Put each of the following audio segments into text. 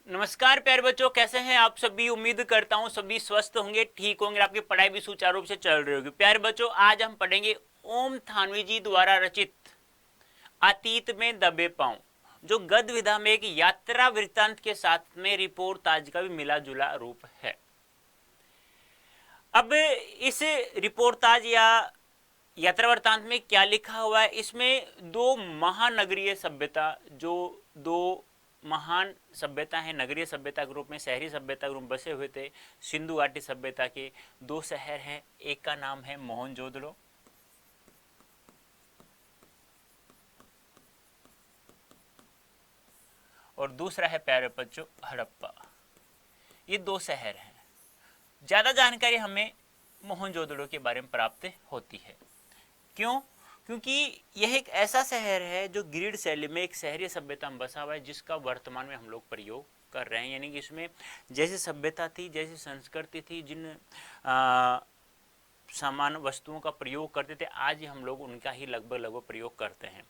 नमस्कार प्यारे बच्चों, कैसे हैं आप सभी। उम्मीद करता हूं सभी स्वस्थ होंगे, ठीक होंगे, आपकी पढ़ाई भी सुचारू रूप से चल रही होगी। प्यारे बच्चों, आज हम पढ़ेंगे ओम थानवी जी द्वारा रचित अतीत में दबे पांव, जो गद्य विधा में एक यात्रा वृत्तांत के साथ में रिपोर्टाज का भी मिला जुला रूप है। अब इस रिपोर्टाज या यात्रा वृत्तांत में क्या लिखा हुआ है, इसमें दो महानगरीय सभ्यता, जो दो महान सभ्यता है, नगरीय सभ्यता के रूप में, शहरी सभ्यता के रूप में बसे हुए थे, सिंधु घाटी सभ्यता के दो शहर हैं। एक का नाम है मोहनजोदड़ो और दूसरा है प्यारे बच्चों हड़प्पा। ये दो शहर हैं। ज्यादा जानकारी हमें मोहनजोदड़ो के बारे में प्राप्त होती है। क्यों? क्योंकि यह एक ऐसा शहर है जो ग्रिड शैली में एक शहरी सभ्यता में बसा हुआ है, जिसका वर्तमान में हम लोग प्रयोग कर रहे हैं। यानी कि इसमें जैसी सभ्यता थी, जैसी संस्कृति थी, जिन सामान वस्तुओं का प्रयोग करते थे, आज हम लोग उनका ही लगभग प्रयोग करते हैं।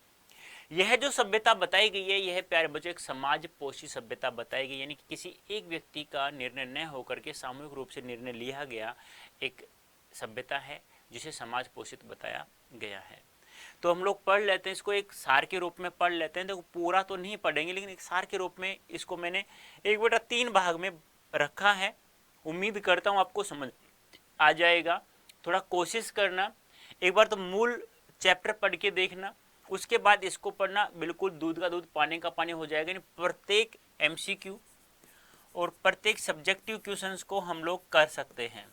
यह जो सभ्यता बताई गई है, यह प्यारे बच्चों एक समाज पोषी सभ्यता बताई गई, यानी कि किसी एक व्यक्ति का निर्णय न होकर के सामूहिक रूप से निर्णय लिया गया एक सभ्यता है, जिसे समाज पोषित बताया गया है। तो हम लोग पढ़ लेते हैं इसको, एक सार के रूप में पढ़ लेते हैं। देखो, पूरा तो नहीं पढ़ेंगे, लेकिन एक सार के रूप में इसको मैंने 1/3 भाग में रखा है। उम्मीद करता हूँ आपको समझ आ जाएगा। थोड़ा कोशिश करना, एक बार तो मूल चैप्टर पढ़ के देखना, उसके बाद इसको पढ़ना, बिल्कुल दूध का दूध पानी का पानी हो जाएगा। प्रत्येक एमसीक्यू और प्रत्येक सब्जेक्टिव क्वेश्चंस को हम लोग कर सकते हैं।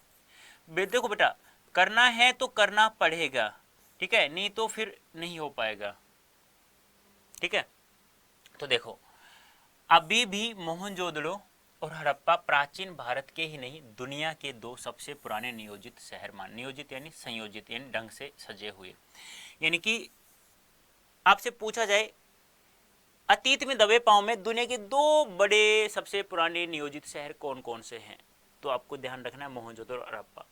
देखो बेटा, करना है तो करना पड़ेगा, ठीक है, नहीं तो फिर नहीं हो पाएगा, ठीक है। तो देखो, अभी भी मोहनजोदड़ो और हड़प्पा प्राचीन भारत के ही नहीं, दुनिया के दो सबसे पुराने नियोजित शहर मान, नियोजित यानी संयोजित, यानी ढंग से सजे हुए। यानी कि आपसे पूछा जाए अतीत में दबे पांव में दुनिया के दो बड़े सबसे पुराने नियोजित शहर कौन कौन से हैं, तो आपको ध्यान रखना है मोहनजोदड़ो और हड़प्पा।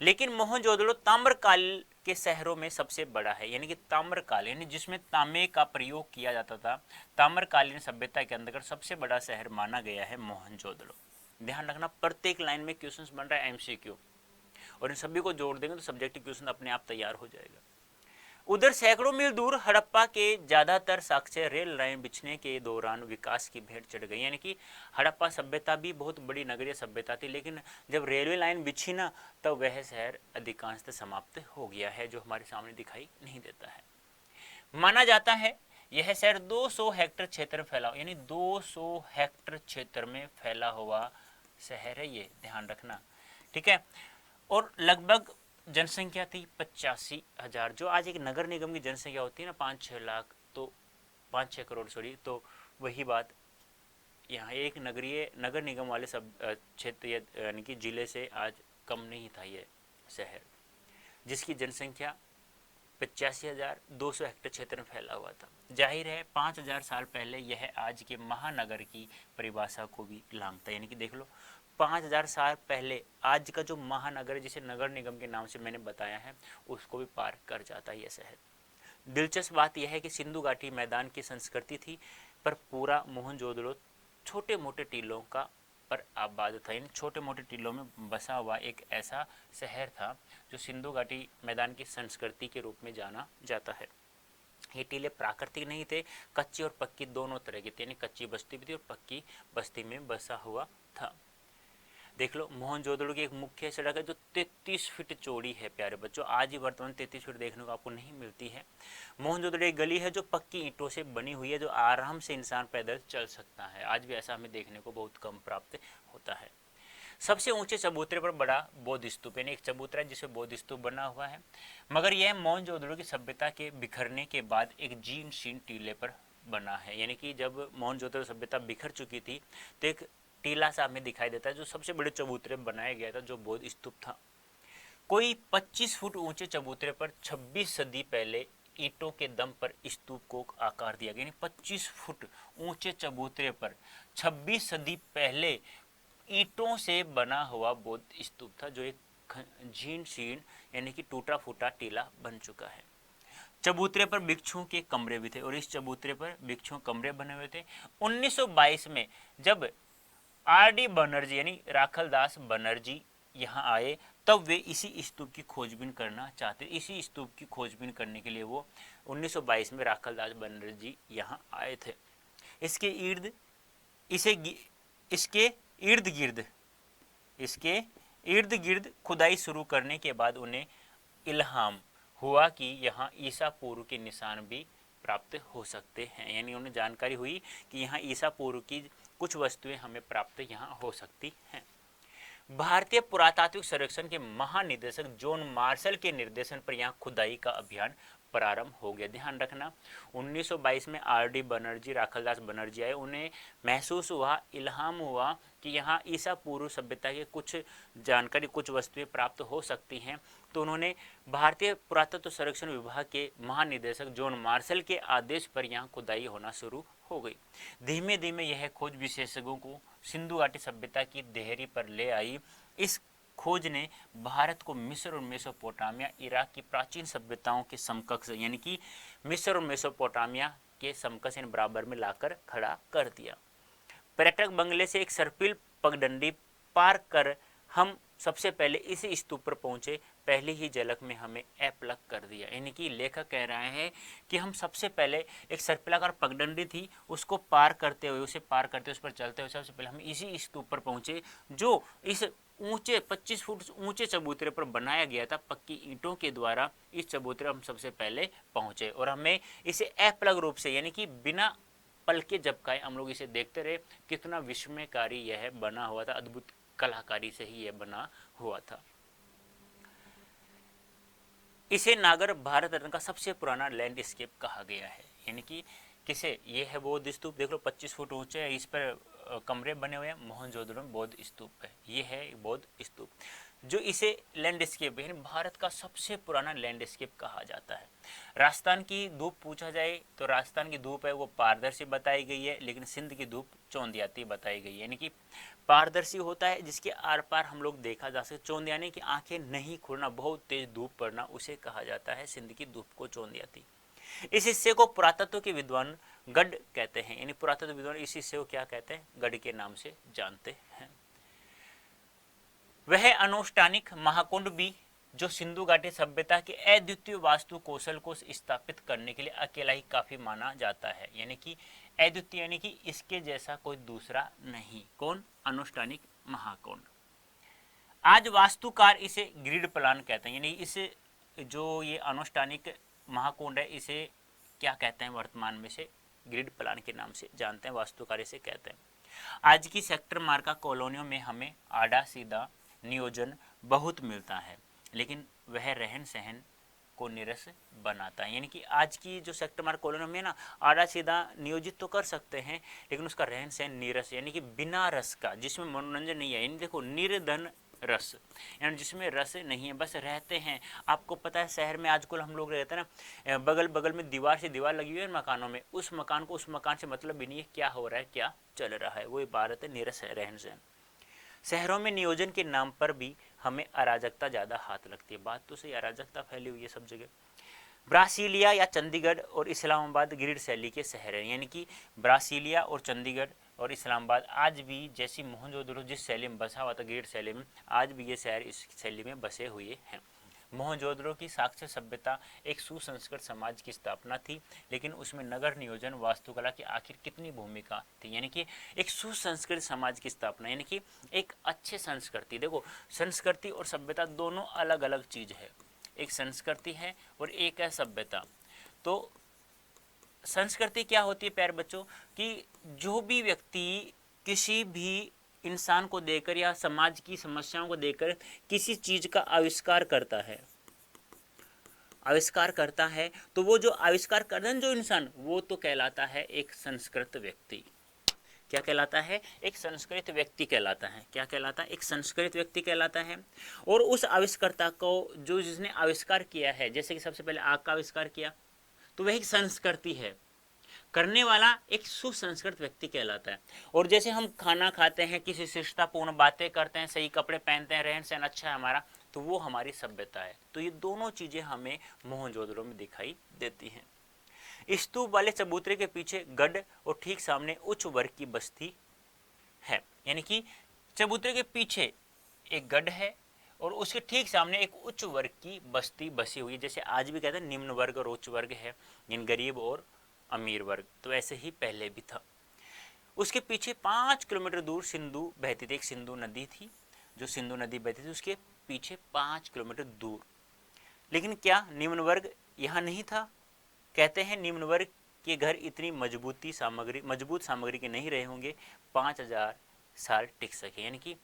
लेकिन मोहनजोदड़ो ताम्रकाल के शहरों में सबसे बड़ा है। यानी कि ताम्रकाल, यानी जिसमें तांबे का प्रयोग किया जाता था, ताम्रकालीन सभ्यता के अंतर्गत सबसे बड़ा शहर माना गया है मोहनजोदड़ो। ध्यान रखना, प्रत्येक लाइन में क्वेश्चंस बन रहा है एमसीक्यू, और इन सभी को जोड़ देंगे तो सब्जेक्टिव क्वेश्चन अपने आप तैयार हो जाएगा। उधर सैकड़ों मील दूर हड़प्पा के ज्यादातर साक्ष्य रेल लाइन बिछने के दौरान विकास की भेंट चढ़ गई। यानी कि हड़प्पा सभ्यता भी बहुत बड़ी नगरीय सभ्यता थी, लेकिन जब रेलवे लाइन बिछी ना, तब वह शहर अधिकांशतः समाप्त हो गया है, जो हमारे सामने दिखाई नहीं देता है। माना जाता है यह शहर 200 हेक्टेयर क्षेत्र में फैला, यानी 200 हेक्टेयर क्षेत्र में फैला हुआ शहर है, ये ध्यान रखना, ठीक है। और लगभग जनसंख्या थी 85,000, जो आज एक नगर निगम की जनसंख्या होती है ना 5-6 लाख, तो 5-6 करोड़ सॉरी, तो वही बात यहाँ एक नगर निगम वाले सब क्षेत्र यानी कि जिले से आज कम नहीं था ये शहर, जिसकी जनसंख्या 85,200 हेक्टेयर क्षेत्र में फैला हुआ था। जाहिर है 5,000 साल पहले यह आज के महानगर की परिभाषा को भी लांघता, यानी कि देख लो 5,000 साल पहले आज का जो महानगर, जिसे नगर निगम के नाम से मैंने बताया है, उसको भी पार कर जाता है यह शहर। दिलचस्प बात यह है कि सिंधु घाटी मैदान की संस्कृति थी, पर पूरा मोहनजोदड़ो छोटे मोटे टीलों का पर आबाद था। इन छोटे मोटे टीलों में बसा हुआ एक ऐसा शहर था जो सिंधु घाटी मैदान की संस्कृति के रूप में जाना जाता है। ये टीले प्राकृतिक नहीं थे, कच्ची और पक्की दोनों तरह की थी, यानी कच्ची बस्ती भी थी और पक्की बस्ती में बसा हुआ था। देख लो, मोहनजोदड़ो की एक मुख्य सड़क है जो 33 फीट चौड़ी है प्यारे बच्चों। आज ही वर्तमान 33 फीट देखने को आपको नहीं मिलती है। मोहनजोदड़ो एक गली है जो पक्की ईंटों से बनी हुई है, जो आराम से इंसान पैदल चल सकता है। आज भी ऐसा हमें देखने को बहुत कम प्राप्त होता है। सबसे ऊंचे चबूतरे पर बड़ा बौद्ध स्तूप, यानी एक चबूतरा है जिसमें बौद्ध स्तूप बना हुआ है, मगर यह मोहनजोदड़ो की सभ्यता के बिखरने के बाद एक जीर्ण शीर्ण टीले पर बना है। यानी कि जब मोहनजोदड़ो सभ्यता बिखर चुकी थी, तो एक टीला सा हमें दिखाई देता है जो सबसे बड़े चबूतरे बनाया गया था, जो बौद्ध स्तूप था। कोई 25 फुट ऊंचे चबूतरे पर 26 सदी पहले ईंटों के दम पर स्तूप को आकार दिया गया। 25 फुट ऊंचे चबूतरे पर 26 सदी पहले ईंटों से बना हुआ बौद्ध स्तूप था, जो एक जीर्ण शीर्ण यानी कि टूटा फूटा टीला बन चुका है। चबूतरे पर भिक्षुओं के कमरे भी थे, और इस चबूतरे पर भिक्षुओं कमरे बने हुए थे। 1922 में जब आर.डी. बनर्जी यानी राखलदास बनर्जी यहाँ आए, तब वे इसी स्तूप की खोजबीन करना चाहते। इसी स्तूप की खोजबीन करने के लिए वो 1922 में राखलदास बनर्जी यहाँ आए थे। इसके इर्द इसे इसके इर्द गिर्द इसके इर्द गिर्द खुदाई शुरू करने के बाद उन्हें इल्हाम हुआ कि यहाँ ईसा पूर्व के निशान भी प्राप्त हो सकते हैं। यानी उन्हें जानकारी हुई कि यहाँ ईसा पूर्व की कुछ वस्तुएं हमें प्राप्त यहाँ हो सकती हैं। भारतीय पुरातात्विक सर्वेक्षण के महानिदेशक जॉन मार्शल के निर्देशन पर यहाँ खुदाई का अभियान प्रारंभ हो गया। ध्यान रखना 1922 में आर.डी. बनर्जी, राखलदास बनर्जी आए। उन्हें महसूस हुआ, इल्हाम हुआ कि यहाँ ईसा पूर्व सभ्यता के कुछ जानकारी, कुछ वस्तुएं प्राप्त हो सकती हैं। तो उन्होंने भारतीय पुरातत्व सर्वेक्षण विभाग के महानिदेशक जॉन मार्शल के आदेश पर यहाँ खुदाई होना शुरू हो गई। धीमे धीमे यह खोज विशेषज्ञों को सिंधु घाटी सभ्यता की देहरी पर ले आई। इस खोज ने भारत को मिस्र और मेसोपोटामिया, इराक की प्राचीन सभ्यताओं के समकक्ष यानी कि मिस्र और मेसोपोटामिया के समकक्ष बराबर में लाकर खड़ा कर दिया। पर्यटक बंगले से एक सर्पिल पगडंडी पार कर हम सबसे पहले इसी स्तूप पर पहुंचे। पहली ही झलक में हमें अपलक कर दिया। यानी कि लेखक कह रहे हैं कि हम सबसे पहले एक सर्पिलाकार पगडंडी थी, उसको पार करते हुए, उस पर चलते हुए सबसे पहले हम इसी स्तूप पर पहुंचे, जो इस ऊंचे 25 फुट ऊंचे चबूतरे पर बनाया गया था पक्की ईंटों के द्वारा। इस चबूतरे हम सबसे पहले पहुंचे और हमें इसे अपलग रूप से यानी कि बिना पलके झपकाए हम लोग इसे देखते रहे। कितना विस्मयकारी यह बना हुआ था, अद्भुत कलाकारी से ही यह बना हुआ था। इसे नागर भारत रत्न का सबसे पुराना लैंडस्केप कहा गया है। यानी कि किसे, ये है बौद्ध स्तूप, देख लो 25 फुट ऊंचे है, इस पर कमरे बने हुए हैं। मोहनजोदड़ो में बौद्ध स्तूप है, ये है बौद्ध स्तूप, जो इसे लैंडस्केप यानी भारत का सबसे पुराना लैंडस्केप कहा जाता है। राजस्थान की धूप पूछा जाए तो राजस्थान की धूप है वो पारदर्शी बताई गई है, लेकिन सिंध की धूप चौंधियाती बताई गई है। यानी कि पारदर्शी होता है जिसके आर पार हम लोग देखा जा सकते, चौंधियाने की आंखें नहीं खुलना, बहुत तेज धूप पड़ना, उसे कहा जाता है सिंध की धूप को चौंधियाती। इस हिस्से को पुरातत्व के विद्वान गढ़ कहते हैं। यानी पुरातत्व विद्वान इस हिस्से को क्या कहते हैं, गढ़ के नाम से जानते हैं। वह अनुष्ठानिक महाकुंड भी जो सिंधु घाटी सभ्यता के अद्वितीय वास्तु कौशल को स्थापित करने के लिए अकेला ही काफी माना जाता है। यानी कि अद्वितीय यानी कि इसके जैसा कोई दूसरा नहीं। कौन? अनुष्ठानिक महाकुंड। आज वास्तुकार इसे ग्रिड प्लान कहते हैं। यानी इसे जो ये अनुष्ठानिक महाकुंड है इसे क्या कहते हैं, वर्तमान में से ग्रिड प्लान के नाम से जानते हैं, वास्तुकार इसे कहते हैं। आज की सेक्टर मार्का कॉलोनियों में हमें आड़ा सीधा नियोजन बहुत मिलता है, लेकिन वह रहन सहन को नीरस बनाता है। यानी कि आज की जो सेक्टर मार्क कॉलोनियों में ना आड़ा सीधा नियोजित तो कर सकते हैं, लेकिन उसका रहन सहन नीरस यानी कि बिना रस का, जिसमें मनोरंजन नहीं है। यानी देखो निर्धन रस, यानी जिसमें रस नहीं है, बस रहते हैं। आपको पता है शहर में आजकल हम लोग रहते हैं ना, बगल बगल में दीवार से दीवार लगी हुई है मकानों में, उस मकान को उस मकान से मतलब भी नहीं है क्या हो रहा है, क्या चल रहा है, वो इबारत है नीरस है रहन सहन। शहरों में नियोजन के नाम पर भी हमें अराजकता ज़्यादा हाथ लगती है। बात तो सही, अराजकता फैली हुई है सब जगह। ब्रासीलिया या चंडीगढ़ और इस्लामाबाद ग्रिड शैली के शहर हैं। यानी कि ब्रासीलिया और चंडीगढ़ और इस्लामाबाद आज भी, जैसी मोहनजोदड़ो जिस शैली में बसा हुआ था ग्रिड शैली में, आज भी ये शहर इस शैली में बसे हुए हैं। मोहनजोदड़ो की साक्ष्य सभ्यता एक सुसंस्कृत समाज की स्थापना थी, लेकिन उसमें नगर नियोजन वास्तुकला की आखिर कितनी भूमिका थी। यानी कि एक सुसंस्कृत समाज की स्थापना, यानी कि एक अच्छे संस्कृति। देखो संस्कृति और सभ्यता दोनों अलग अलग चीज है, एक संस्कृति है और एक है सभ्यता। तो संस्कृति क्या होती है प्यारे बच्चों, कि जो भी व्यक्ति किसी भी इंसान को देखकर या समाज की समस्याओं को देखकर किसी चीज का आविष्कार करता है, तो वो जो आविष्कार करता है जो इंसान, वो तो कहलाता है एक संस्कृत व्यक्ति। क्या कहलाता है? एक संस्कृत व्यक्ति कहलाता है। क्या कहलाता है? एक संस्कृत व्यक्ति कहलाता है। और उस आविष्कर्ता को, जो जिसने आविष्कार किया है, जैसे कि सबसे पहले आग का आविष्कार किया, तो वह एक संस्कृति है। करने वाला एक सुसंस्कृत व्यक्ति कहलाता है। और जैसे हम खाना खाते हैं, किसी शिष्टतापूर्ण बातें करते हैं, सही कपड़े पहनते हैं, रहन सहन अच्छा है हमारा, तो वो हमारी सभ्यता है। तो ये दोनों चीजें हमें मोहनजोदड़ो में दिखाई देती हैं। स्तूप वाले चबूतरे के पीछे गढ़ और ठीक सामने उच्च वर्ग की बस्ती है। यानी कि चबूतरे के पीछे एक गढ़ है और उसके ठीक सामने एक उच्च वर्ग की बस्ती बसी हुई है। जैसे आज भी कहते हैं निम्न वर्ग और उच्च वर्ग है, इन गरीब और अमीर वर्ग, तो ऐसे ही पहले भी था। उसके पीछे 5 किलोमीटर दूर सिंधु बहती थी, एक सिंधु नदी थी, जो सिंधु नदी बहती थी उसके पीछे 5 किलोमीटर दूर। लेकिन क्या निम्न वर्ग यहाँ नहीं था? कहते हैं निम्न वर्ग के घर इतनी मजबूत सामग्री के नहीं रहे होंगे 5000 साल टिक सके। यानी कि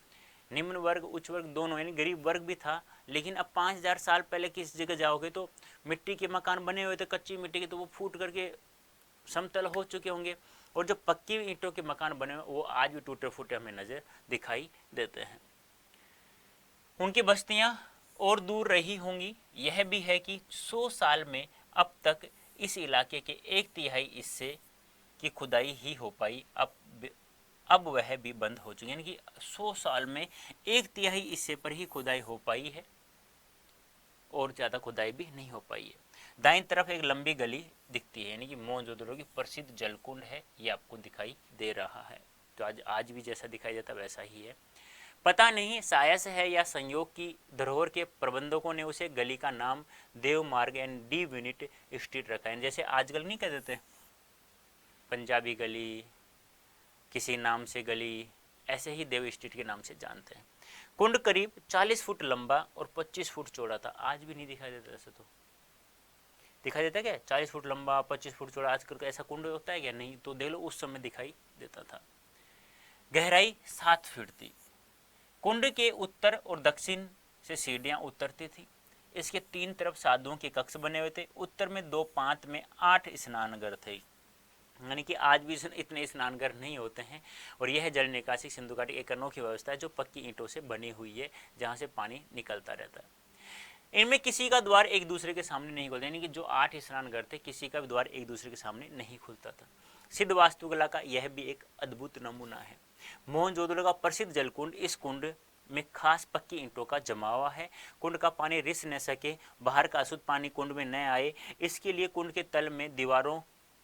निम्न वर्ग उच्च वर्ग दोनों, यानी गरीब वर्ग भी था, लेकिन अब 5000 साल पहले किस जगह जाओगे तो मिट्टी के मकान बने हुए थे, कच्ची मिट्टी के, तो वो फूट करके समतल हो चुके होंगे, और जो पक्की ईंटों के मकान बने हुए वो आज भी टूटे फूटे हमें नजर दिखाई देते हैं। उनकी बस्तियां और दूर रही होंगी। यह भी है कि 100 साल में अब तक इस इलाके के 1/3 हिस्से की खुदाई ही हो पाई, अब वह भी बंद हो चुकी है। यानी कि 100 साल में 1/3 हिस्से पर ही खुदाई हो पाई है और ज़्यादा खुदाई भी नहीं हो पाई है। दाईं तरफ एक लंबी गली दिखती है, यानी कि मोहनजोदड़ो की प्रसिद्ध जलकुंड है, ये आपको दिखाई दे रहा है। तो आज भी जैसा दिखाई देता वैसा ही है। पता नहीं सायस है या संयोग की धरोहर के प्रबंधकों ने उसे गली का नाम देव मार्ग एंड डी यूनिट स्ट्रीट रखा है। जैसे आजकल नहीं कह देते पंजाबी गली, किसी नाम से गली, ऐसे ही देव स्ट्रीट के नाम से जानते हैं। कुंड करीब 40 फुट लंबा और 25 फुट चौड़ा था। आज भी नहीं दिखाई देता, ऐसे तो दिखाई देता क्या? 40 फुट लंबा 25 फुट चौड़ा, आजकल का ऐसा कुंड होता है क्या? नहीं। तो देख लो उस समय दिखाई देता था। गहराई 7 फीट थी। कुंड के उत्तर और दक्षिण से सीढ़ियां उतरती थी। इसके 3 तरफ साधुओं के कक्ष बने हुए थे। उत्तर में 2 पांत में 8 स्नानघर थे, यानी कि आज भी इतने स्नानघर नहीं होते हैं। और यह जल निकासी सिंधु घाटी एक अनोखी व्यवस्था है जो पक्की ईंटों से बनी हुई है, जहां से पानी निकलता रहता है। इनमें किसी का द्वार एक दूसरे के सामने नहीं खुलता, यानी कि जो 8 स्नानघर थे किसी का भी द्वार एक दूसरे के सामने नहीं खुलता था। सिद्ध वास्तुकला का यह भी एक अद्भुत नमूना है। मोहनजोदड़ो का प्रसिद्ध जलकुंड, इस कुंड में खास पक्की ईंटों का जमावा है। कुंड का पानी रिस न सके, बाहर का अशुद्ध पानी कुंड में न आए, इसके लिए कुंड के तल में दीवारों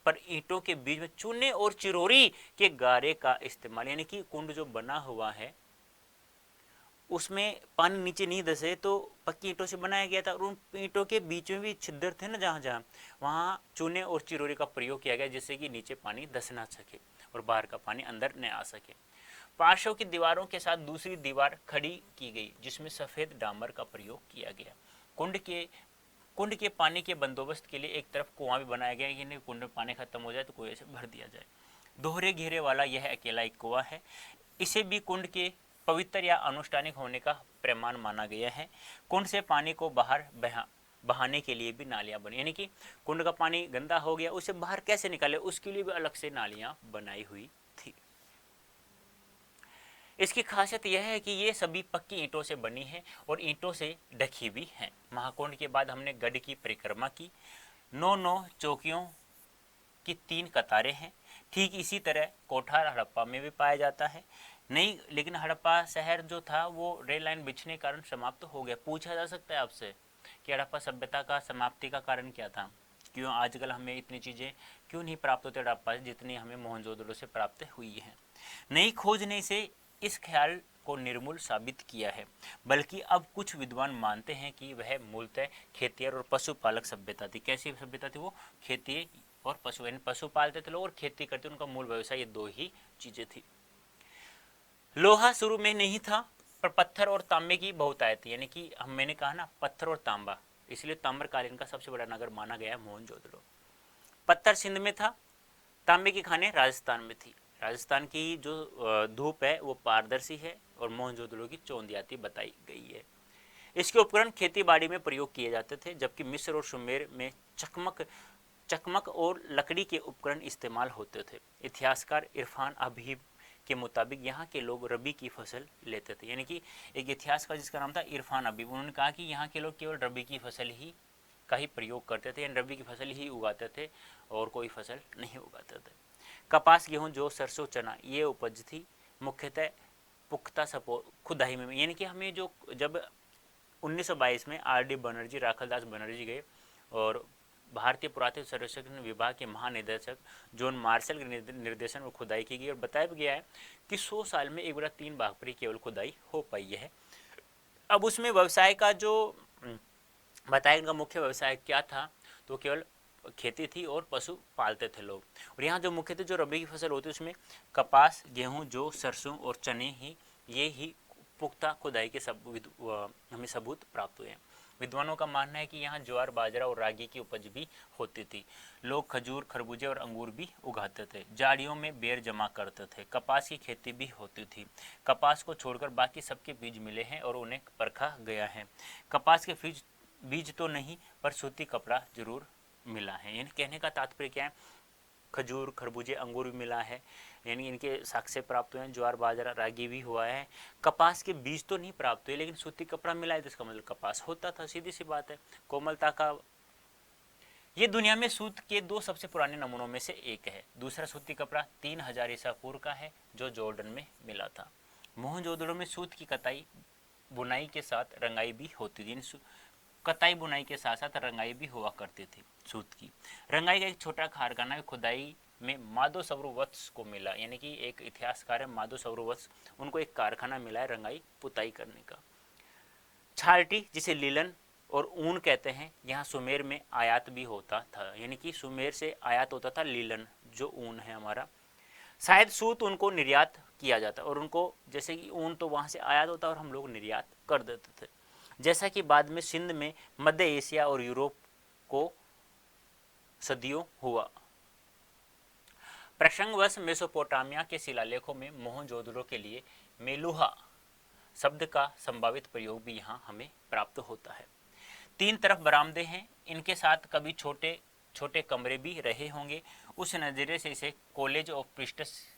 पर ईंटों के बीच में चूने और चिरोरी के गारे का इस्तेमाल, यानी कि कुंड जो बना हुआ है उसमें पानी नीचे नहीं धसे, तो पक्की ईंटों से बनाया गया था, और उन ईंटों के बीच में भी छिद्र थे ना, जहाँ जहाँ वहाँ चूने और चिरोरी का प्रयोग किया गया, जिससे कि नीचे पानी धस ना सके और बाहर का पानी अंदर न आ सके। पार्श्व की दीवारों के साथ दूसरी दीवार खड़ी की गई, जिसमें सफेद डामर का प्रयोग किया गया। कुंड के पानी के बंदोबस्त के लिए एक तरफ कुआं भी बनाया गया, यानी कुंड में पानी खत्म हो जाए तो कुएं से भर दिया जाए। दोहरे घेरे वाला यह अकेला एक कुआं है। इसे भी कुंड के पवित्र या अनुष्ठानिक होने का प्रमाण माना गया है। कुंड से पानी को बाहर बहाने के लिए भी नालियां बनी, यानी कि कुंड का पानी गंदा हो गया, उसे बाहर कैसे निकाले, उसके लिए भी अलग से नालियां बनाई हुई थी। इसकी खासियत यह है कि ये सभी पक्की ईंटों से बनी है और ईंटों से ढकी भी है। महाकुंड के बाद हमने गढ़ की परिक्रमा की। 9 चौकियों की 3 कतारें हैं। ठीक इसी तरह कोठार हड़प्पा में भी पाया जाता है। नहीं, लेकिन हड़प्पा शहर जो था वो रेल लाइन बिछने के कारण समाप्त हो गया। पूछा जा सकता है आपसे कि हड़प्पा सभ्यता का समाप्ति का कारण क्या था, क्यों आजकल हमें इतनी चीज़ें क्यों नहीं प्राप्त होती हड़प्पा से जितनी हमें मोहनजोदड़ो से प्राप्त हुई है। नई खोज ने इसे इस ख्याल को निर्मूल साबित किया है, बल्कि अब कुछ विद्वान मानते हैं कि वह मूलतः खेतिहर और पशुपालक सभ्यता थी। कैसी सभ्यता थी वो? खेती और पशु पालते थे लोग और खेती करते, उनका मूल व्यवसाय, ये 2 ही चीजें थी। लोहा शुरू में नहीं था, पर पत्थर और तांबे की बहुतायत थी, यानी कि मैंने कहा ना पत्थर और तांबा, इसलिए ताम्रकालीन का सबसे बड़ा नगर माना गया है मोहनजोदड़ो। पत्थर सिंध में था, तांबे की खानें राजस्थान में थी। राजस्थान की जो धूप है वो पारदर्शी है और मोहनजोदड़ो की चौंधियाती बताई गई है। इसके उपकरण खेती बाड़ी में प्रयोग किए जाते थे, जबकि मिस्र और सुमेर में चकमक और लकड़ी के उपकरण इस्तेमाल होते थे। इतिहासकार इरफान अबीब के मुताबिक यहाँ के लोग रबी की फसल लेते थे, यानी कि एक इतिहासकार जिसका नाम था इरफान अबीब, उन्होंने कहा कि यहाँ के लोग केवल रबी की फसल ही का ही प्रयोग करते थे, यानी रबी की फसल ही उगाते थे और कोई फसल नहीं उगाते थे। कपास, गेहूँ, जौ, सरसों, चना ये उपज थी मुख्यतः पुख्ता सपो खुदाई में, यानी कि हमें जब 1922 में आर डी बनर्जी, राखलदास बनर्जी गए और भारतीय पुरातत्व सर्वेक्षण विभाग के महानिदेशक जॉन मार्शल के निर्देशन में खुदाई की गई और बताया गया है कि 100 साल में 1/3 भाग पर ही केवल खुदाई हो पाई है। अब उसमें व्यवसाय का जो बताया, इनका मुख्य व्यवसाय क्या था, तो केवल खेती थी और पशु पालते थे लोग। और यहाँ जो मुख्य जो रबी की फसल होती है उसमें कपास, गेहूं, जौ, सरसों और चने ही पुख्ता खुदाई के हमें सबूत प्राप्त हुए हैं। विद्वानों का मानना है कि यहाँ ज्वार, बाजरा और रागी की उपज भी होती थी। लोग खजूर, खरबूजे और अंगूर भी उगाते थे। झाड़ियों में बेर जमा करते थे। कपास की खेती भी होती थी। कपास को छोड़कर बाकी सबके बीज मिले हैं और उन्हें परखा गया है। कपास के बीज तो नहीं, पर सूती कपड़ा जरूर मिला है। यानी कहने का तात्पर्य क्या है, खजूर, खरबूजे, अंगूर भी मिला है, यानी इनके साक्ष्य प्राप्त हुए हैं। ज्वार, बाजरा, रागी भी हुआ है। कपास के बीज तो नहीं प्राप्त हुए, लेकिन सूती कपड़ा मिला है, तो इसका मतलब कपास होता था। सीधी सी बात है। कोमलता का ये दुनिया में सूत के 2 सबसे पुराने नमूनों में से एक है। दूसरा सूती कपड़ा 3000 ईसा पूर्व का है, जो जॉर्डन में मिला था। मोहनजोदड़ो में सूत की कताई बुनाई के साथ रंगाई भी होती थी। कताई बुनाई के साथ साथ रंगाई भी हुआ करती थी। सूत की रंगाई का एक छोटा कारखाना खुदाई में माधो सवरुवत्स को मिला, यानी कि एक इतिहासकार है माधो सवरुवत्स, उनको एक कारखाना मिला है रंगाई पुताई करने का। छालटी, जिसे लीलन और ऊन कहते हैं, यहाँ सुमेर में आयात भी होता था, यानी कि सुमेर से आयात होता था लीलन, जो ऊन है हमारा। शायद सूत उनको निर्यात किया जाता, और उनको जैसे कि ऊन तो वहाँ से आयात होता और हम लोग निर्यात कर देते थे, जैसा कि बाद में सिंध में मध्य एशिया और यूरोप को सदियों हुआ। प्रसंगवश मेसोपोटामिया के शिलालेखों में मोहनजोदड़ो के लिए मेलुहा शब्द का संभावित प्रयोग भी यहाँ हमें प्राप्त होता है। 3 तरफ बरामदे हैं, इनके साथ कभी छोटे छोटे कमरे भी रहे होंगे। उस नजरिए से इसे कॉलेज ऑफ प्रीस्ट्स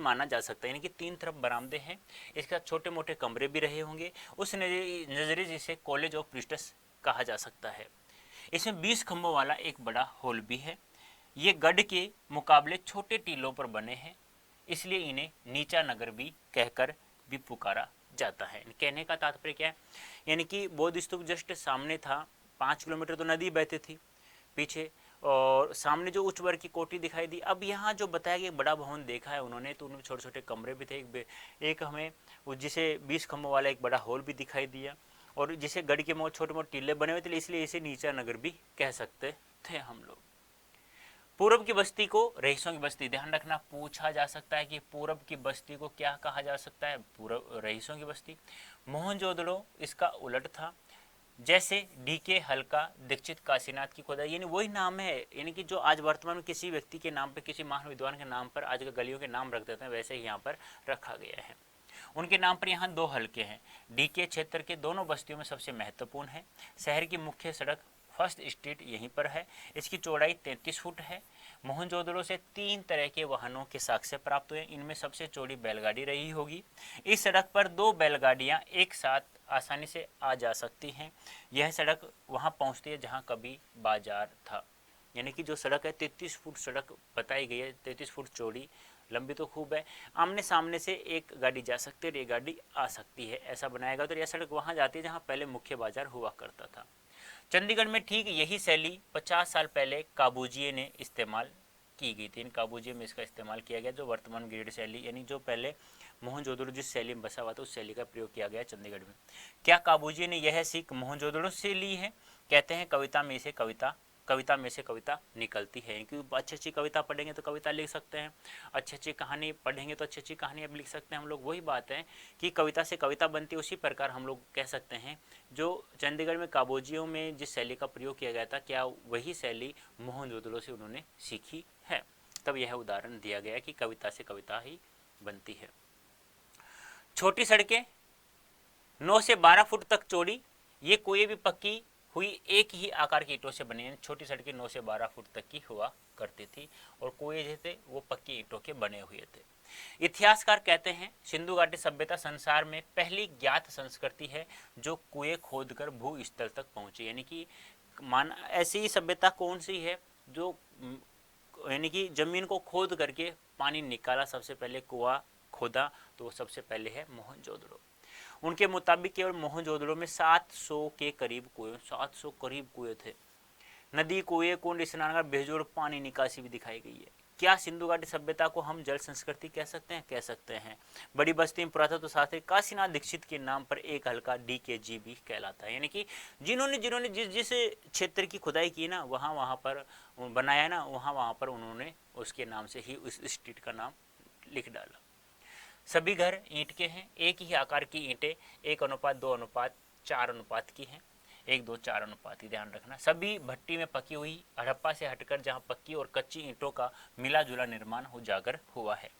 माना जा सकता है, यानी कि 3 तरफ बरामदे हैं, इसके साथ छोटे मोटे कमरे भी रहे होंगे। उस नजरिए से इसे कॉलेज ऑफ प्रीस्ट्स कहा जा सकता है। इसमें 20 खंभों वाला एक बड़ा हॉल भी है। ये गढ़ के मुकाबले छोटे टीलों पर बने हैं, इसलिए इन्हें नीचा नगर भी कहकर भी पुकारा जाता है। कहने का तात्पर्य क्या है, यानी कि बौद्ध स्तूप जस्ट सामने था, 5 किलोमीटर तो नदी बहती थी पीछे, और सामने जो उच्च वर्ग की कोठी दिखाई दी। अब यहाँ जो बताया गया बड़ा भवन देखा है उन्होंने, तो उनमें छोटे छोटे कमरे भी थे। एक हमें जिसे 20 खंभों वाला एक बड़ा हॉल भी दिखाई दिया, और जिसे गढ़ के छोटे मोटे टीले बने हुए थे, इसलिए इसे नीचा नगर भी कह सकते थे हम लोग। पूर्व की बस्ती को रईसों की बस्ती, ध्यान रखना, पूछा जा सकता है कि पूर्व की बस्ती को क्या कहा जा सकता है, पूर्व रईसों की बस्ती। मोहनजोदड़ो इसका उलट था, जैसे डीके हल्का, दीक्षित, काशीनाथ की खुदाई, यानी वही नाम है, यानी कि जो आज वर्तमान में किसी व्यक्ति के नाम पर, किसी महान विद्वान के नाम पर आज गलियों के नाम रख देते हैं, वैसे ही यहाँ पर रखा गया है। उनके नाम पर यहाँ 2 हल्के हैं। डीके क्षेत्र के दोनों बस्तियों में सबसे महत्वपूर्ण है। शहर की मुख्य सड़क फर्स्ट स्ट्रीट यहीं पर है। इसकी चौड़ाई 33 फुट है। मोहनजोदड़ो से 3 तरह के वाहनों के साक्ष्य प्राप्त हुए। इनमें सबसे चौड़ी बैलगाड़ी रही होगी। इस सड़क पर 2 बैलगाड़ियां एक साथ आसानी से आ जा सकती हैं। यह सड़क वहां पहुंचती है जहां कभी बाजार था, यानी कि जो सड़क है 33 फुट सड़क बताई गई है, 33 फुट चौड़ी, लंबी तो खूब है। आमने सामने से एक गाड़ी जा सकती है और एक गाड़ी आ सकती है, ऐसा बनाएगा तो यह सड़क वहां जाती है जहां पहले मुख्य बाजार हुआ करता था। चंडीगढ़ में ठीक यही शैली 50 साल पहले काबूजिए ने इस्तेमाल की गई थी। इन काबूजिए में इसका इस्तेमाल किया गया, जो वर्तमान ग्रेड शैली, यानी जो पहले मोहनजोदड़ो जिस शैली में बसा हुआ था उस शैली का प्रयोग किया गया चंडीगढ़ में। क्या काबूजिए ने यह सीख मोहनजोदड़ो से ली है? कहते हैं कविता में से कविता निकलती है, क्योंकि अच्छी अच्छी कविता पढ़ेंगे तो कविता लिख सकते हैं, अच्छी अच्छी कहानी पढ़ेंगे तो अच्छी अच्छी कहानी अब लिख सकते हैं हम लोग। वही बात है कि कविता से कविता बनती है। उसी प्रकार हम लोग कह सकते हैं जो चंडीगढ़ में काबोजियों में जिस शैली का प्रयोग किया गया था, क्या वही शैली मोहनजोदड़ो से उन्होंने सीखी है? तब यह उदाहरण दिया गया कि कविता से कविता ही बनती है। छोटी सड़कें 9 से 12 फुट तक चौड़ी, ये कोई भी पक्की हुई एक ही आकार की ईंटों से बनी है। छोटी सड़कें 9 से 12 फुट तक की हुआ करती थी, और कुएं जो थे वो पक्की ईंटों के बने हुए थे। इतिहासकार कहते हैं सिंधु घाटी सभ्यता संसार में पहली ज्ञात संस्कृति है जो कुएं खोदकर भूस्थल तक पहुंची, यानी कि ऐसी सभ्यता कौन सी है जो यानी कि जमीन को खोद करके पानी निकाला, सबसे पहले कुआं खोदा, तो वो सबसे पहले है मोहनजोदड़ो। उनके मुताबिक केवल मोहनजोदड़ो में 700 के करीब कुएं, 700 करीब कुएं थे। नदी, कुएं, कुंड, स्नानागार, बेजोड़ पानी निकासी भी दिखाई गई है। क्या सिंधु घाटी सभ्यता को हम जल संस्कृति कह सकते हैं? कह सकते हैं। बड़ी बस्ती में पुरातत्व शास्त्री काशीनाथ दीक्षित के नाम पर एक हल्का DKG भी कहलाता है, यानी कि जिन्होंने जिन्होंने जिस जिस क्षेत्र की खुदाई की ना, वहाँ पर बनाया ना, वहाँ पर उन्होंने उसके नाम से ही उस स्ट्रीट का नाम लिख डाला। सभी घर ईंट के हैं, एक ही आकार की ईंटें 1:2:4 की हैं, 1:2:4 अनुपात की, ध्यान रखना। सभी भट्टी में पकी हुई, हड़प्पा से हटकर जहां पक्की और कच्ची ईंटों का मिला जुला निर्माण उजागर हुआ है।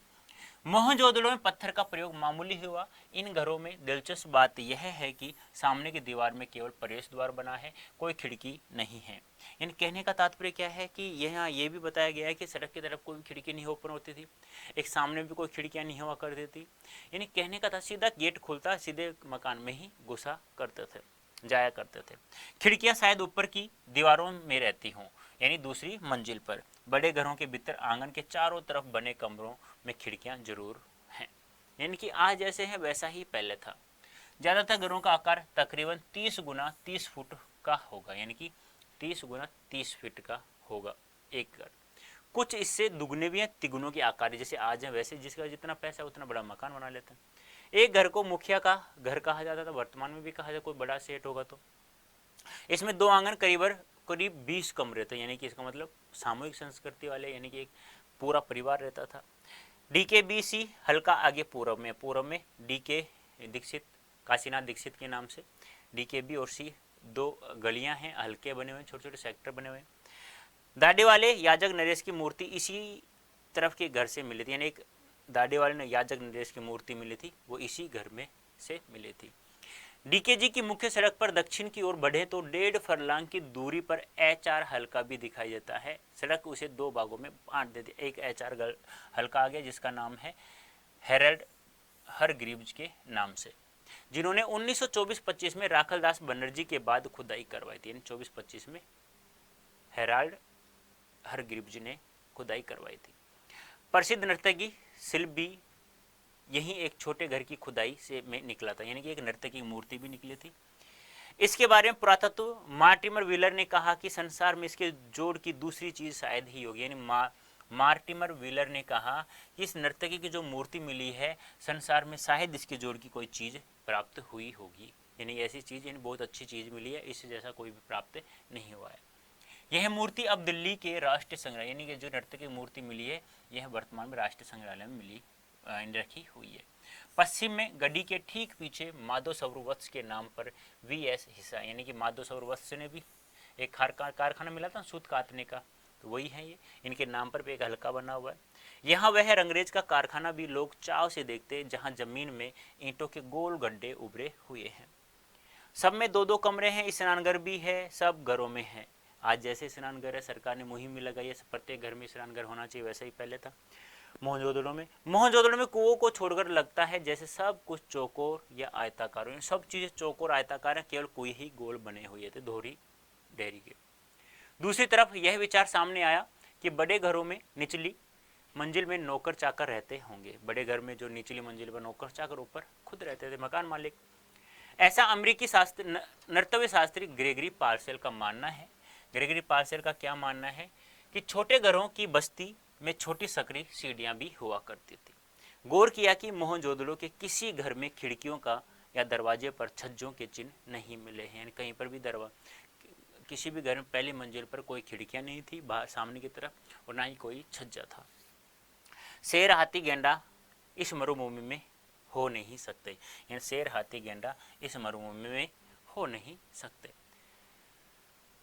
मोहनजोदड़ो में पत्थर का प्रयोग मामूली हुआ। इन घरों में दिलचस्प बात यह है कि सामने की दीवार में केवल प्रवेश द्वार बना है, कोई खिड़की नहीं है। इन कहने का तात्पर्य क्या है कि यहाँ ये भी बताया गया है कि सड़क की तरफ कोई खिड़की नहीं ओपन होती थी, एक सामने भी कोई खिड़कियाँ नहीं हुआ करती थी। यानी कहने का था सीधा गेट खुलता, सीधे मकान में ही घुसा करते थे, जाया करते थे। खिड़कियां शायद ऊपर की दीवारों में रहती हों, यानी दूसरी मंजिल पर। बड़े घरों के भीतर आंगन के चारों तरफ बने कमरों में खिड़कियां जरूर हैं, यानी कि आज जैसे है वैसा ही पहले था। ज़्यादातर घरों का आकार तकरीबन 30x30 फुट का होगा, यानी कि 30x30 फीट का होगा एक घर। कुछ इससे दुगने भी हैं, तिगुनों के आकार, जैसे आज है वैसे, जिसका जितना पैसा उतना बड़ा मकान बना लेते हैं। एक घर को मुखिया का घर कहा जाता था, वर्तमान में भी कहा जाता, कोई बड़ा सेट होगा तो। इसमें 2 आंगन करीब 20 कमरे थे, यानी कि इसका मतलब सामूहिक संस्कृति वाले, यानी कि एक पूरा परिवार रहता था। DKBC हल्का आगे पूर्व में DK दीक्षित, काशीनाथ दीक्षित के नाम से DKB और C 2 गलियां हैं, हल्के बने हुए, छोटे छोटे सेक्टर बने हुए। दाढ़ी वाले याजक नरेश की मूर्ति इसी तरफ के घर से मिली थी, यानी एक दाढ़ी वाले ने याजक नरेश की मूर्ति मिली थी, वो इसी घर में से मिली थी। DKG की मुख्य सड़क पर दक्षिण की ओर बढ़े तो 1.5 फरलांग की दूरी पर HR हल्का भी दिखाई देता है। सड़क उसे 2 भागों में बांट देती है। एक HR हल्का आ गया जिसका नाम है हेरल्ड हरग्रीव्ज के नाम से, जिन्होंने 1924-25 में राखलदास बनर्जी के बाद खुदाई करवाई थी, यानी 24-25 में हेराल्ड हरग्रीव्ज ने खुदाई करवाई थी। प्रसिद्ध नर्तकी शिल्पी यही एक छोटे घर की खुदाई से में निकला था, यानी कि एक नर्तकी की मूर्ति भी निकली थी। इसके बारे में पुरातत्व मार्टिमर व्हीलर ने कहा कि संसार में इसके जोड़ की दूसरी चीज शायद ही होगी, यानी मार्टिमर व्हीलर ने कहा कि इस नर्तकी की जो मूर्ति मिली है, संसार में शायद इसके जोड़ की कोई चीज प्राप्त हुई होगी, यानी ऐसी चीज, यानी बहुत अच्छी चीज मिली है, इससे जैसा कोई भी प्राप्त नहीं हुआ है। यह मूर्ति अब दिल्ली के राष्ट्रीय संग्रहालय, यानी कि जो नर्तकी मूर्ति मिली है, यह वर्तमान में राष्ट्रीय संग्रहालय में मिली रखी हुई है। पश्चिम में गड्डी के ठीक पीछे माधव सौर वत्स के नाम पर VS हिस्सा, यानी कि माधव सौर वत्स ने भी एक कारखाना मिला था सूत काटने का, तो वही है ये, इनके नाम पर भी एक हल्का बना हुआ है। यहाँ वह रंगरेज का कारखाना भी लोग चाव से देखते हैं, जहाँ जमीन में ईंटों के गोल गड्ढे उभरे हुए हैं। सब में 2-2 कमरे हैं, स्नानघर भी है, सब घरों में है। आज जैसे स्नानघर है, सरकार ने मुहिम में लगाई है प्रत्येक घर में स्नानघर होना चाहिए, वैसे ही पहले था। मोहनजोदड़ो में कुओं को छोड़कर लगता है जैसे सब कुछ चौकोर या आयताकार, सब चीजें चौकोर आयताकार है, केवल कुएं ही गोल बने हुए थे दोहरी डेहरी के। दूसरी तरफ यह विचार सामने आया कि बड़े घरों में निचली मंजिल में नौकर चाकर रहते होंगे। बड़े घर में जो निचली मंजिल पर नौकर चाकर, ऊपर खुद रहते थे मकान मालिक। ऐसा अमेरिकी नर्तव्य शास्त्री ग्रेगरी पार्सेल का मानना है। ग्रेगरी पार्सेल का क्या मानना है कि छोटे घरों की बस्ती में छोटी सकरी सीढ़ियां भी हुआ करती थी। गौर किया कि मोहनजोदड़ो के किसी घर में खिड़कियों का या दरवाजे पर छज्जों के चिन्ह नहीं मिले हैं, कहीं पर भी किसी भी घर में पहली मंजिल पर कोई खिड़कियां नहीं थी बाहर सामने की तरफ, और ना ही कोई छज्जा था। शेर हाथी गेंडा इस मरुभूमि में हो नहीं सकते, यानी शेर हाथी गेंडा इस मरुभूमि में हो नहीं सकते।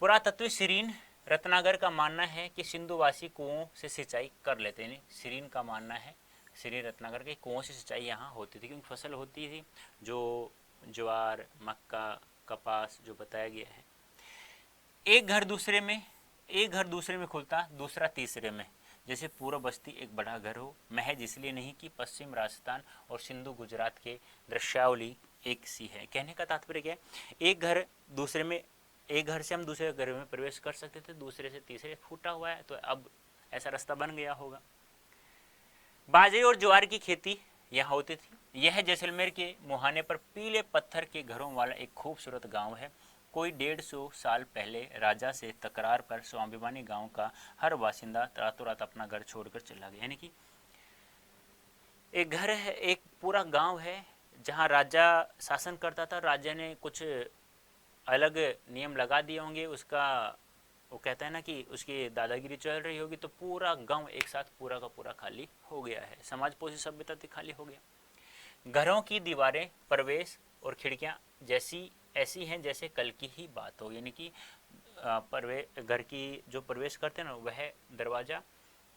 पुरातत्व सीरीन रत्नागर का मानना है कि सिंधुवासी कुओं से सिंचाई कर लेते हैं। सीरीन का मानना है, सीरीन रत्नागर के कुओं से सिंचाई यहाँ होती थी, क्योंकि फसल होती थी जो ज्वार, मक्का, कपास जो बताया गया है। एक घर दूसरे में खुलता, दूसरा तीसरे में, जैसे पूर्व बस्ती एक बड़ा घर हो, महज इसलिए नहीं कि पश्चिम राजस्थान और सिंधु गुजरात के दृश्यावली एक सी है। कहने का तात्पर्य क्या है, एक घर से हम दूसरे घर में प्रवेश कर सकते थे, दूसरे से तीसरे फूटा हुआ है, तो अब ऐसा रास्ता बन गया होगा। बाजरे और ज्वार की खेती यहाँ होती थी। यह जैसलमेर के मुहाने पर पीले पत्थर के घरों वाला एक खूबसूरत गांव है। कोई 150 साल पहले राजा से तकरार कर स्वाभिमानी गांव का हर बासिंदा रातों रात अपना घर छोड़कर चला गया। यानी कि एक घर है, एक पूरा गांव है जहां राजा शासन करता था। राजा ने कुछ अलग नियम लगा दिए होंगे, उसका वो कहता है ना कि उसकी दादागिरी चल रही होगी, तो पूरा गांव एक साथ पूरा का पूरा खाली हो गया है। समाज पोषी सभ्यता खाली हो गया। घरों की दीवारें, प्रवेश और खिड़कियां जैसी ऐसी हैं जैसे कल की ही बात हो। यानी कि घर की जो प्रवेश करते हैं ना, वह दरवाज़ा,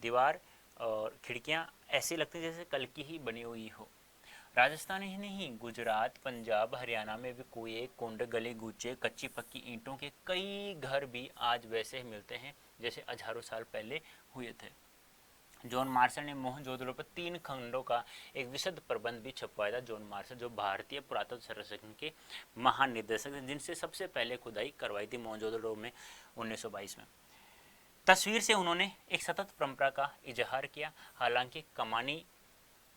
दीवार और खिड़कियां ऐसी लगती हैं जैसे कल की ही बनी हुई हो। राजस्थान ही नहीं, गुजरात, पंजाब, हरियाणा में भी कुएं, कुंड, गली गूचे, कच्ची पक्की ईंटों के कई घर भी आज वैसे ही मिलते हैं जैसे हजारों साल पहले हुए थे। जॉन मार्शल ने मोहनजोदड़ो पर 3 खंडों का एक विशद प्रबंध भी छपवाया था। जॉन मार्शल जो भारतीय पुरातत्व सर्वेक्षण के महान निदेशक हैं, जिनसे सबसे पहले खुदाई करवाई थी मोहनजोदड़ो में 1922 में। तस्वीर से उन्होंने एक सतत परंपरा का इजहार किया। हालांकि कमानी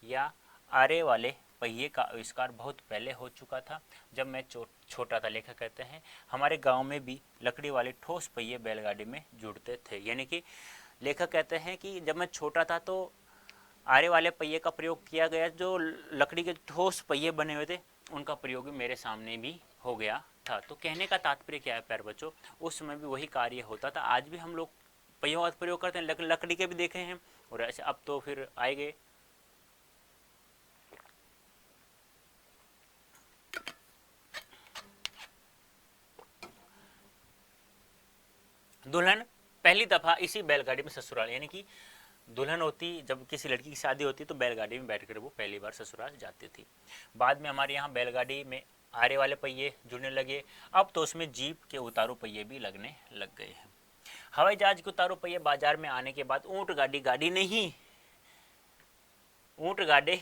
या आरे वाले पहिए का आविष्कार बहुत पहले हो चुका था। जब मैं छोटा था, लेखक कहते हैं, हमारे गांव में भी लकड़ी वाले ठोस पहिए बैलगाड़ी में जुड़ते थे। यानी कि लेखक कहते हैं कि जब मैं छोटा था तो आरे वाले पहिए का प्रयोग किया गया। जो लकड़ी के ठोस पहिए बने हुए थे उनका प्रयोग भी मेरे सामने भी हो गया था। तो कहने का तात्पर्य क्या है प्यारे बच्चों, उस समय भी वही कार्य होता था। आज भी हम लोग पहियों का प्रयोग करते हैं, लकड़ी के भी देखे हैं, और ऐसे अब तो फिर आए गए। दुल्हन पहली दफा इसी बैलगाड़ी में ससुराल, यानी कि दुल्हन होती जब किसी लड़की की शादी होती तो बैलगाड़ी में बैठकर वो पहली बार ससुराल जाती थी। बाद में हमारे यहाँ बैलगाड़ी में आरे वाले पहिए जुड़ने लगे। अब तो उसमें जीप के उतारू पहिए भी लगने लग गए हैं। हवाई जहाज के उतारू पहिए बाजार में आने के बाद ऊंट गाड़ी, गाड़ी नहीं ऊंट गाड़े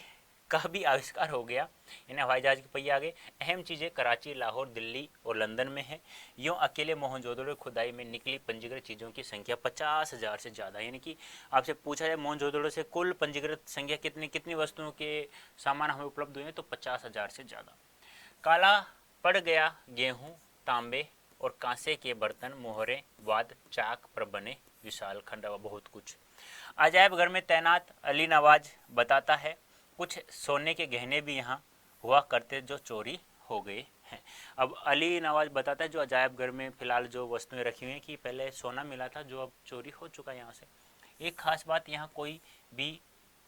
का भी आविष्कार हो गया। यानी हवाई जहाज के पहिए आ गए। अहम चीज़ें कराची, लाहौर, दिल्ली और लंदन में है। यूँ अकेले मोहनजोदड़ो खुदाई में निकली पंजीकृत चीज़ों की संख्या 50,000 से ज़्यादा। यानी कि आपसे पूछा जाए मोहनजोदड़ो से कुल पंजीकृत संख्या कितनी कितनी वस्तुओं के सामान हमें उपलब्ध हुए हैं, तो 50,000 से ज़्यादा। काला पड़ गया गेहूँ, तांबे और कांसे के बर्तन, मोहरे, वाद, चाक पर बने विशाल खंड, बहुत कुछ। अजायब घर में तैनात अली नवाज बताता है, कुछ सोने के गहने भी यहाँ हुआ करते जो चोरी हो गए हैं। अब अली नवाज बताता है जो अजायब घर में फिलहाल जो वस्तुएं रखी हुई हैं कि पहले सोना मिला था जो अब चोरी हो चुका है यहाँ से। एक खास बात यहाँ कोई भी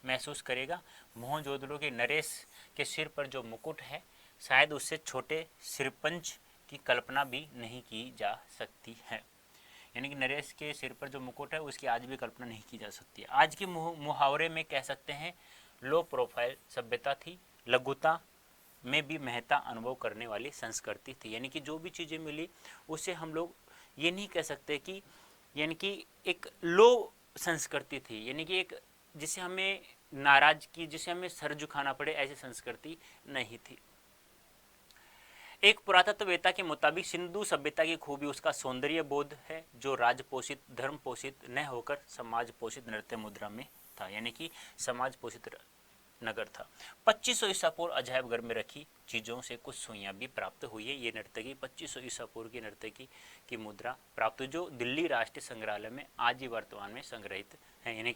महसूस करेगा, मोहनजोदड़ो के नरेश के सिर पर जो मुकुट है, शायद उससे छोटे सिरपंच की कल्पना भी नहीं की जा सकती है। यानी कि नरेश के सिर पर जो मुकुट है उसकी आज भी कल्पना नहीं की जा सकती है। आज के मुहावरे में कह सकते हैं लो प्रोफाइल सभ्यता थी, लघुता में भी महत्ता अनुभव करने वाली संस्कृति थी। यानी कि जो भी चीज़ें मिली उससे हम लोग ये नहीं कह सकते कि यानी कि एक लो संस्कृति थी, यानी कि एक जिसे हमें नाराज की, जिसे हमें सर झुकाना पड़े, ऐसी संस्कृति नहीं थी। एक पुरातत्ववेत्ता के मुताबिक सिंधु सभ्यता की खूबी उसका सौंदर्य बोध है, जो राज पोषित, धर्म पोषित न होकर समाज पोषित नृत्य मुद्रा में था। यानी कि समाज पोषित नगर था। 2500 ईसा पूर्व अजायब घर में रखी चीज़ों से कुछ सुइयां भी प्राप्त हुई है। ये नर्तकी 2500 ईसा पूर्व की नर्तकी की मुद्रा प्राप्त हुई, जो दिल्ली राष्ट्रीय संग्रहालय में आज ही वर्तमान में संग्रहित है, यानी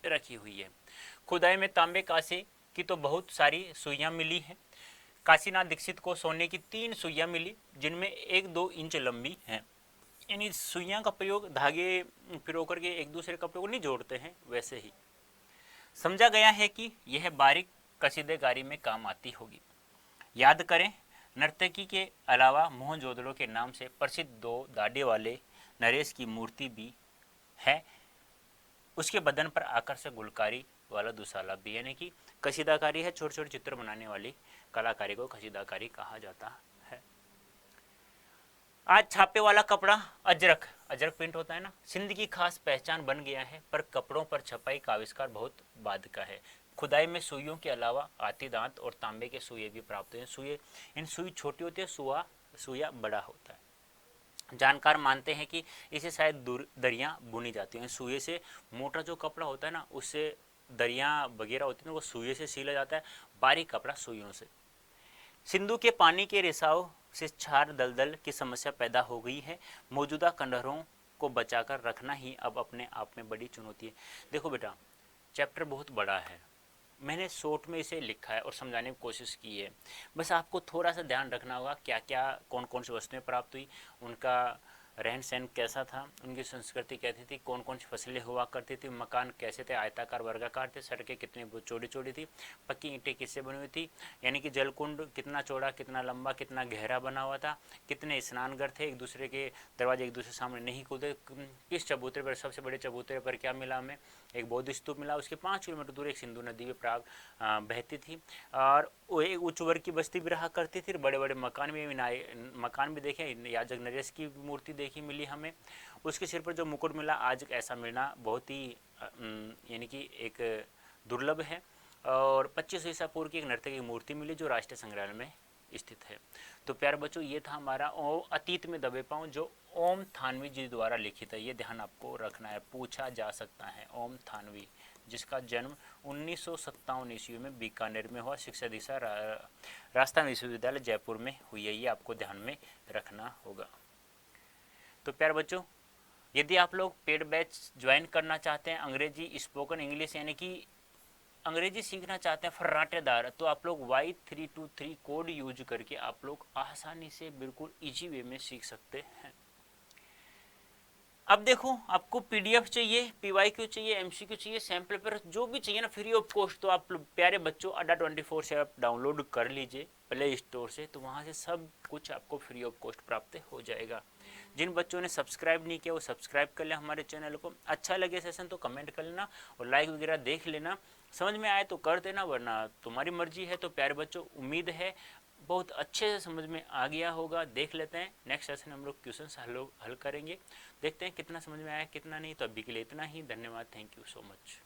रखी हुई है। खुदाई में तांबे कांसे की तो बहुत सारी सुइयां मिली हैं। काशीनाथ दीक्षित को सोने की 3 सुइयां मिली, जिनमें 1-2 इंच लंबी हैं। यानी सुइयां का प्रयोग धागे पिरो करके एक दूसरे कपड़े को नहीं जोड़ते हैं, वैसे ही समझा गया है कि यह बारीक कसीदेकारी में काम आती होगी। याद करें, नर्तकी के अलावा मोहनजोदड़ो के नाम से प्रसिद्ध 2 दाढ़ी वाले नरेश की मूर्ति भी है। उसके बदन पर आकर्षक गुलकारी वाला दुसाला भी, यानी कि कसीदाकारी है, छोटे छोटे चित्र बनाने वाली कलाकारी को कसीदाकारी कहा जाता है। आज छापे वाला कपड़ा अजरक प्रिंट होता है ना, सिंध की खास पहचान बन गया है, पर कपड़ों पर छपाई का आविष्कार बहुत बाद का है। खुदाई में सुइयों के अलावा हाथी दांत और तांबे के सुइये भी प्राप्त हुए। सुइये, इन सुई छोटी होती है, सुइया बड़ा होता है। जानकार मानते हैं कि इसे शायद दरियां बुनी जाती हैं। सुइये से मोटा जो कपड़ा होता है ना, उससे दरिया वगैरह होती है वो सुइयों से सीला जाता है, बारीक कपड़ा सुइयों से। सिंधु के पानी के रिसाव से क्षार दलदल की समस्या पैदा हो गई है। मौजूदा खंडहरों को बचाकर रखना ही अब अपने आप में बड़ी चुनौती है। देखो बेटा, चैप्टर बहुत बड़ा है, मैंने शॉर्ट में इसे लिखा है और समझाने की कोशिश की है। बस आपको थोड़ा सा ध्यान रखना होगा क्या क्या कौन कौन सी वस्तुएं प्राप्त हुई, उनका रहन सहन कैसा था, उनकी संस्कृति कैसी थी, कौन कौन सी फसलें हुआ करती थी, मकान कैसे थे, आयताकार वर्गाकार थे, सड़कें कितनी चौड़ी चौड़ी थी, पक्की ईंटें किससे बनी हुई थी, यानी कि जलकुंड कितना चौड़ा, कितना लंबा, कितना गहरा बना हुआ था, कितने स्नानघर थे, एक दूसरे के दरवाजे एक दूसरे सामने नहीं खुलते, किस चबूतरे पर, सबसे बड़े चबूतरे पर क्या मिला हमें, एक बौद्ध स्तूप मिला, उसके 5 किलोमीटर दूर एक सिंधु नदी में प्राग बहती थी, और वो एक उच्च वर्ग की बस्ती भी रहा करती थी, बड़े बड़े मकान भी देखे, याजक नरेश की मूर्ति देखी मिली हमें, उसके सिर पर जो मुकुट मिला आज ऐसा मिलना बहुत ही यानी कि एक दुर्लभ है। और 2500 ईसा पूर्व की एक नर्तकी की मूर्ति मिली जो राष्ट्रीय संग्रहालय में स्थित है। तो प्यारे बच्चों, ये था हमारा अतीत में दबे पांव जो ओम थानवी जी द्वारा लिखित है, ये ध्यान आपको रखना है, पूछा जा सकता है। ओम थानवी, जिसका जन्म 1957 ईस्वी में बीकानेर में हुआ, शिक्षा दिशा राजस्थान विश्वविद्यालय जयपुर में हुई है, ये आपको ध्यान में रखना होगा। तो प्यारे बच्चों, यदि आप लोग पेड बैच ज्वाइन करना चाहते हैं, अंग्रेजी स्पोकन इंग्लिश यानी कि अंग्रेजी सीखना चाहते हैं फर्राटेदार, तो आप लोग Y323 कोड यूज करके आप लोग आसानी से बिल्कुल इजी वे में सीख सकते हैं। अब देखो, आपको पीडीएफ चाहिए, पीवाईक्यू चाहिए, एमसीक्यू चाहिए, सैम्पल पेपर जो भी चाहिए ना फ्री ऑफ कॉस्ट, तो आप प्यारे बच्चों अड्डा24 से आप डाउनलोड कर लीजिए प्ले स्टोर से, तो वहाँ से सब कुछ आपको फ्री ऑफ कॉस्ट प्राप्त हो जाएगा। जिन बच्चों ने सब्सक्राइब नहीं किया वो सब्सक्राइब कर लें हमारे चैनल को, अच्छा लगे सेशन तो कमेंट कर लेना और लाइक वगैरह देख लेना, समझ में आए तो कर देना, वरना तुम्हारी मर्जी है। तो प्यारे बच्चों, उम्मीद है बहुत अच्छे से समझ में आ गया होगा। देख लेते हैं नेक्स्ट सेशन हम लोग क्वेश्चन हल करेंगे, देखते हैं कितना समझ में आया कितना नहीं। तो अभी के लिए इतना ही, धन्यवाद, थैंक यू सो मच।